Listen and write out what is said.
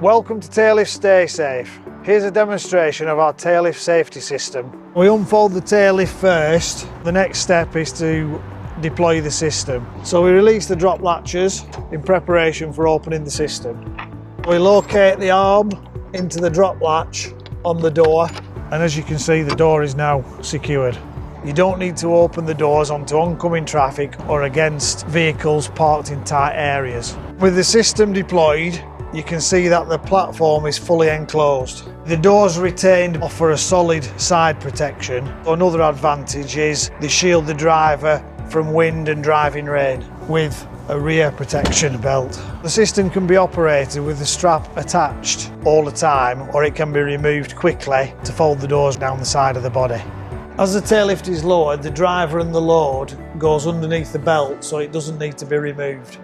Welcome to Tailift Stay Safe. Here's a demonstration of our tailift safety system. We unfold the tailift first. The next step is to deploy the system. So we release the drop latches in preparation for opening the system. We locate the arm into the drop latch on the door, and as you can see, the door is now secured. You don't need to open the doors onto oncoming traffic or against vehicles parked in tight areas. With the system deployed, you can see that the platform is fully enclosed. The doors retained offer a solid side protection. Another advantage is they shield the driver from wind and driving rain with a rear protection belt. The system can be operated with the strap attached all the time, or it can be removed quickly to fold the doors down the side of the body. As the taillift is lowered, the driver and the load goes underneath the belt, so it doesn't need to be removed.